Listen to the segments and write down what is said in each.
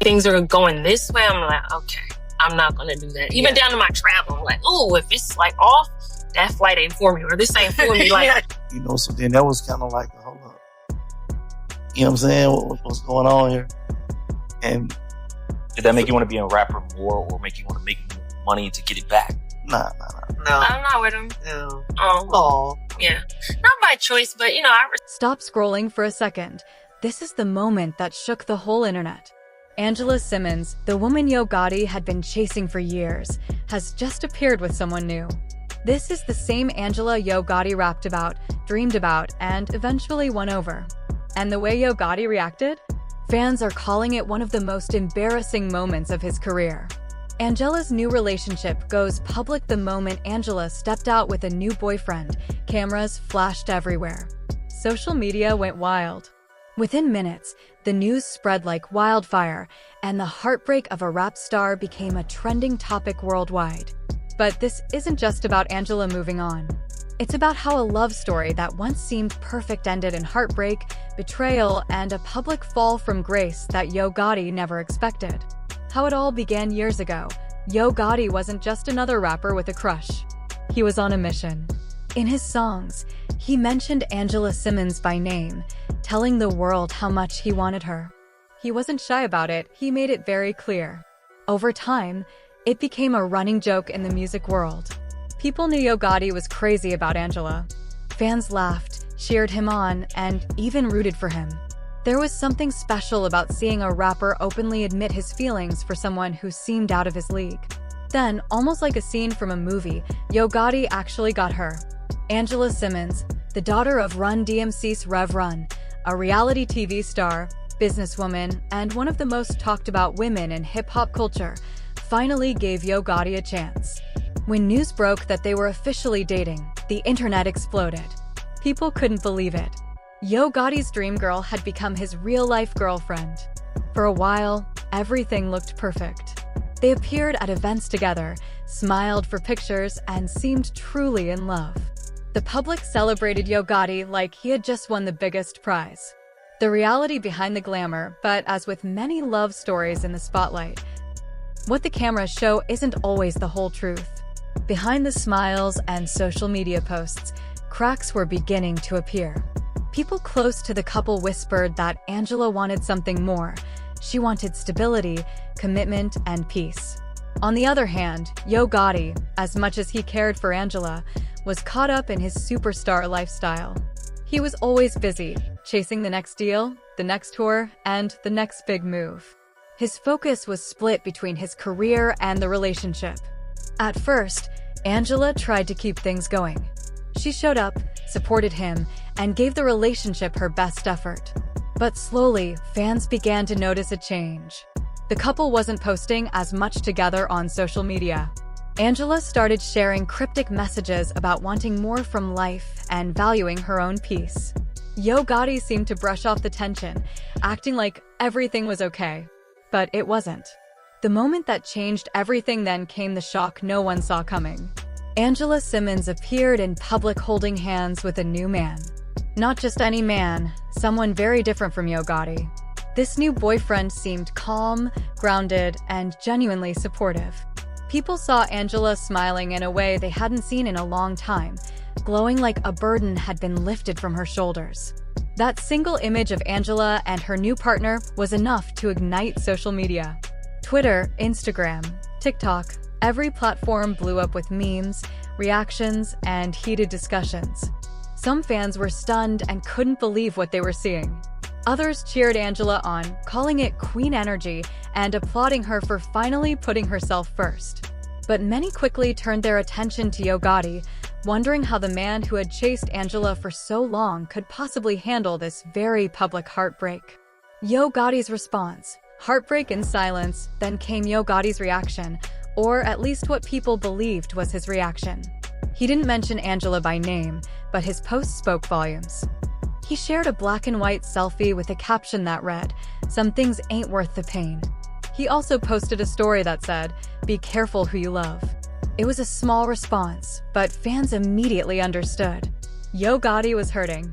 things are going this way, I'm like, okay, I'm not gonna do that. Even down to my travel, I'm like, oh, if it's like off, that flight ain't for me, or this ain't for me. Like, so then that was kind of like, hold up. You know what I'm saying? What's going on here? And did that make you want to be a rapper more, or make you want to make money to get it back? Nah. No. I'm not with him. No. Oh. Yeah. Not by choice, but Stop scrolling for a second. This is the moment that shook the whole internet. Angela Simmons, the woman Yo Gotti had been chasing for years, has just appeared with someone new. This is the same Angela Yo Gotti rapped about, dreamed about, and eventually won over. And the way Yo Gotti reacted? Fans are calling it one of the most embarrassing moments of his career. Angela's new relationship goes public the moment Angela stepped out with a new boyfriend. Cameras flashed everywhere. Social media went wild. Within minutes, the news spread like wildfire, and the heartbreak of a rap star became a trending topic worldwide. But this isn't just about Angela moving on. It's about how a love story that once seemed perfect ended in heartbreak, betrayal, and a public fall from grace that Yo Gotti never expected. How it all began years ago. Yo Gotti wasn't just another rapper with a crush. He was on a mission. In his songs, he mentioned Angela Simmons by name, telling the world how much he wanted her. He wasn't shy about it, he made it very clear. Over time, it became a running joke in the music world. People knew Yo Gotti was crazy about Angela. Fans laughed, cheered him on, and even rooted for him. There was something special about seeing a rapper openly admit his feelings for someone who seemed out of his league. Then, almost like a scene from a movie, Yo Gotti actually got her. Angela Simmons, the daughter of Run DMC's Rev Run, a reality TV star, businesswoman, and one of the most talked about women in hip-hop culture, finally gave Yo Gotti a chance. When news broke that they were officially dating, the internet exploded. People couldn't believe it. Yo Gotti's dream girl had become his real-life girlfriend. For a while, everything looked perfect. They appeared at events together, smiled for pictures, and seemed truly in love. The public celebrated Yo Gotti like he had just won the biggest prize. The reality behind the glamour, but as with many love stories in the spotlight, what the cameras show isn't always the whole truth. Behind the smiles and social media posts, cracks were beginning to appear. People close to the couple whispered that Angela wanted something more. She wanted stability, commitment, and peace. On the other hand, Yo Gotti, as much as he cared for Angela, was caught up in his superstar lifestyle. He was always busy, chasing the next deal, the next tour, and the next big move. His focus was split between his career and the relationship. At first, Angela tried to keep things going. She showed up, supported him, and gave the relationship her best effort. But slowly, fans began to notice a change. The couple wasn't posting as much together on social media. Angela started sharing cryptic messages about wanting more from life and valuing her own peace. Yo Gotti seemed to brush off the tension, acting like everything was okay. But it wasn't. The moment that changed everything then came the shock no one saw coming. Angela Simmons appeared in public holding hands with a new man. Not just any man, someone very different from Yo Gotti. This new boyfriend seemed calm, grounded, and genuinely supportive. People saw Angela smiling in a way they hadn't seen in a long time, glowing like a burden had been lifted from her shoulders. That single image of Angela and her new partner was enough to ignite social media. Twitter, Instagram, TikTok, every platform blew up with memes, reactions, and heated discussions. Some fans were stunned and couldn't believe what they were seeing. Others cheered Angela on, calling it queen energy and applauding her for finally putting herself first. But many quickly turned their attention to Yo Gotti, wondering how the man who had chased Angela for so long could possibly handle this very public heartbreak. Yo Gotti's response: heartbreak in silence, then came Yo Gotti's reaction, or at least what people believed was his reaction. He didn't mention Angela by name, but his post spoke volumes. He shared a black and white selfie with a caption that read, "Some things ain't worth the pain." He also posted a story that said, "Be careful who you love." It was a small response, but fans immediately understood. Yo Gotti was hurting.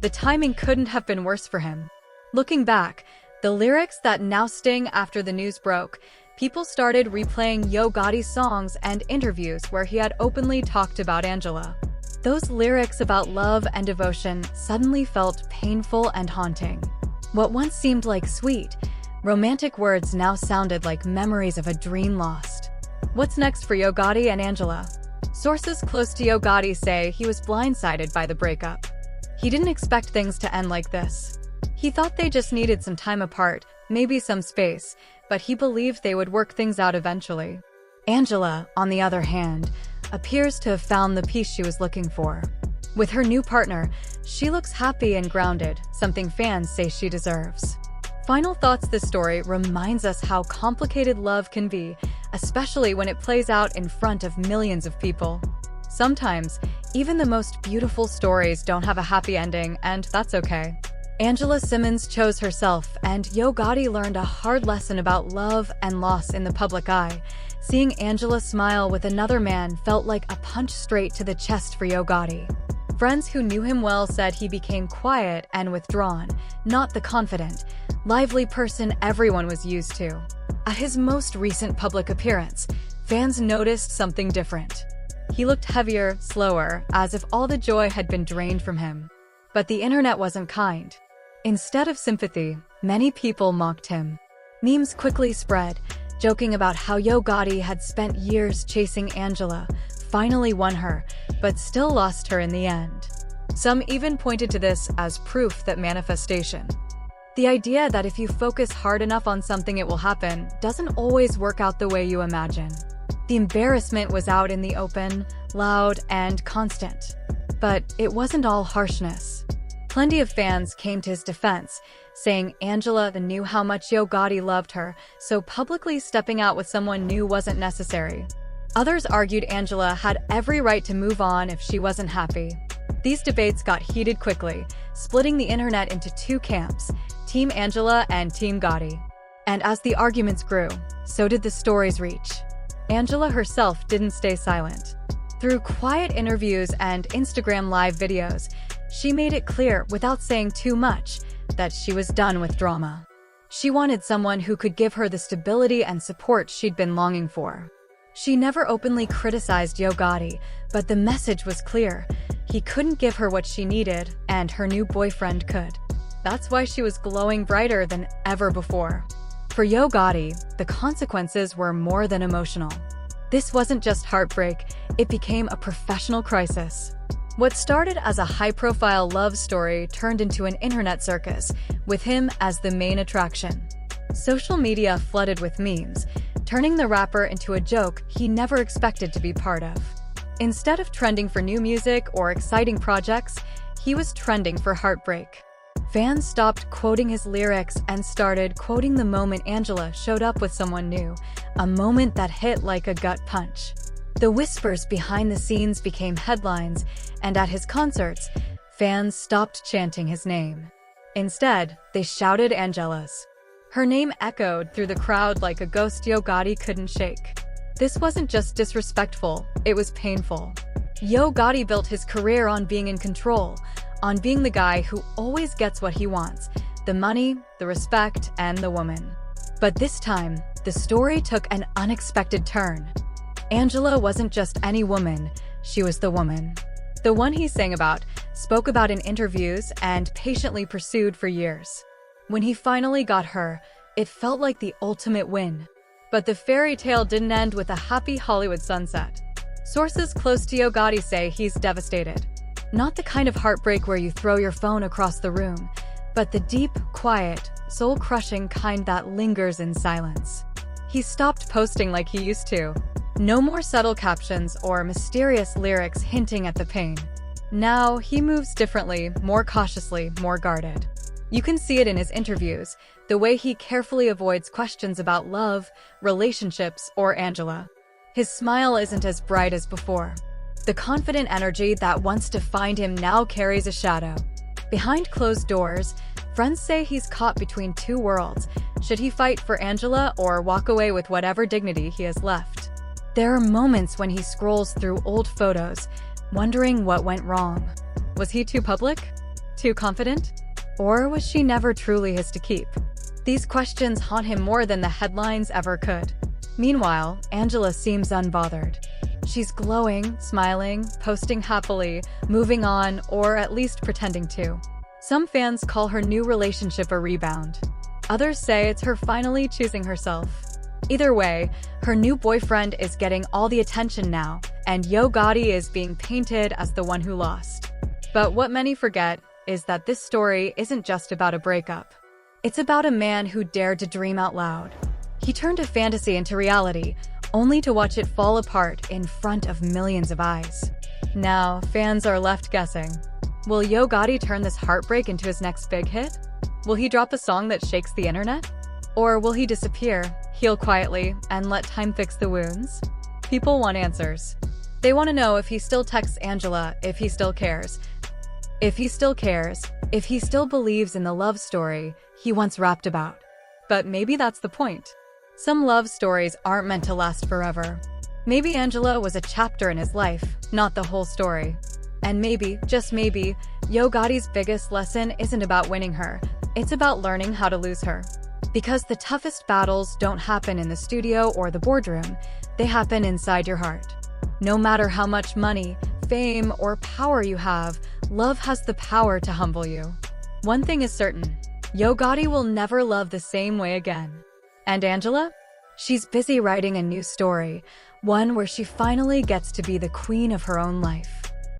The timing couldn't have been worse for him. Looking back, The lyrics that now sting after the news broke, people started replaying Yo Gotti's songs and interviews where he had openly talked about Angela. Those lyrics about love and devotion suddenly felt painful and haunting. What once seemed like sweet, romantic words now sounded like memories of a dream lost. What's next for Yo Gotti and Angela? Sources close to Yo Gotti say he was blindsided by the breakup. He didn't expect things to end like this. He thought they just needed some time apart, maybe some space, but he believed they would work things out eventually. Angela, on the other hand, appears to have found the peace she was looking for. With her new partner, she looks happy and grounded, something fans say she deserves. Final thoughts: this story reminds us how complicated love can be, especially when it plays out in front of millions of people. Sometimes, even the most beautiful stories don't have a happy ending, and that's okay. Angela Simmons chose herself, and Yo Gotti learned a hard lesson about love and loss in the public eye. Seeing Angela smile with another man felt like a punch straight to the chest for Yo Gotti. Friends who knew him well said he became quiet and withdrawn, not the confident, lively person everyone was used to. At his most recent public appearance, fans noticed something different. He looked heavier, slower, as if all the joy had been drained from him. But the internet wasn't kind. Instead of sympathy, many people mocked him. Memes quickly spread, joking about how Yo Gotti had spent years chasing Angela, finally won her, but still lost her in the end. Some even pointed to this as proof that manifestation. The idea that if you focus hard enough on something it will happen doesn't always work out the way you imagine. The embarrassment was out in the open, loud, and constant. But it wasn't all harshness. Plenty of fans came to his defense, saying Angela knew how much Yo Gotti loved her, so publicly stepping out with someone new wasn't necessary. Others argued Angela had every right to move on if she wasn't happy. These debates got heated quickly, splitting the internet into two camps, Team Angela and Team Gotti. And as the arguments grew, so did the story's reach. Angela herself didn't stay silent. Through quiet interviews and Instagram live videos, she made it clear, without saying too much, that she was done with drama. She wanted someone who could give her the stability and support she'd been longing for. She never openly criticized Yo Gotti, but the message was clear. He couldn't give her what she needed, and her new boyfriend could. That's why she was glowing brighter than ever before. For Yo Gotti, the consequences were more than emotional. This wasn't just heartbreak, it became a professional crisis. What started as a high-profile love story turned into an internet circus, with him as the main attraction. Social media flooded with memes, turning the rapper into a joke he never expected to be part of. Instead of trending for new music or exciting projects, he was trending for heartbreak. Fans stopped quoting his lyrics and started quoting the moment Angela showed up with someone new, a moment that hit like a gut punch. The whispers behind the scenes became headlines, and at his concerts, fans stopped chanting his name. Instead, they shouted Angela's. Her name echoed through the crowd like a ghost Yo Gotti couldn't shake. This wasn't just disrespectful, it was painful. Yo Gotti built his career on being in control, on being the guy who always gets what he wants, the money, the respect, and the woman. But this time, the story took an unexpected turn. Angela wasn't just any woman, she was the woman. The one he sang about, spoke about in interviews, and patiently pursued for years. When he finally got her, it felt like the ultimate win. But the fairy tale didn't end with a happy Hollywood sunset. Sources close to Yo Gotti say he's devastated. Not the kind of heartbreak where you throw your phone across the room, but the deep, quiet, soul-crushing kind that lingers in silence. He stopped posting like he used to. No more subtle captions or mysterious lyrics hinting at the pain. Now, he moves differently, more cautiously, more guarded. You can see it in his interviews, the way he carefully avoids questions about love, relationships, or Angela. His smile isn't as bright as before. The confident energy that once defined him now carries a shadow. Behind closed doors, friends say he's caught between two worlds. Should he fight for Angela or walk away with whatever dignity he has left? There are moments when he scrolls through old photos, wondering what went wrong. Was he too public? Too confident? Or was she never truly his to keep? These questions haunt him more than the headlines ever could. Meanwhile, Angela seems unbothered. She's glowing, smiling, posting happily, moving on, or at least pretending to. Some fans call her new relationship a rebound. Others say it's her finally choosing herself. Either way, her new boyfriend is getting all the attention now, and Yo Gotti is being painted as the one who lost. But what many forget is that this story isn't just about a breakup. It's about a man who dared to dream out loud. He turned a fantasy into reality, only to watch it fall apart in front of millions of eyes. Now, fans are left guessing. Will Yo Gotti turn this heartbreak into his next big hit? Will he drop a song that shakes the internet? Or will he disappear, heal quietly, and let time fix the wounds? People want answers. They want to know if he still texts Angela, if he still cares. If he still cares, if he still believes in the love story he once rapped about. But maybe that's the point. Some love stories aren't meant to last forever. Maybe Angela was a chapter in his life, not the whole story. And maybe, just maybe, Yo Gotti's biggest lesson isn't about winning her, it's about learning how to lose her. Because the toughest battles don't happen in the studio or the boardroom, they happen inside your heart. No matter how much money, fame, or power you have, love has the power to humble you. One thing is certain, Yo Gotti will never love the same way again. And Angela? She's busy writing a new story, one where she finally gets to be the queen of her own life.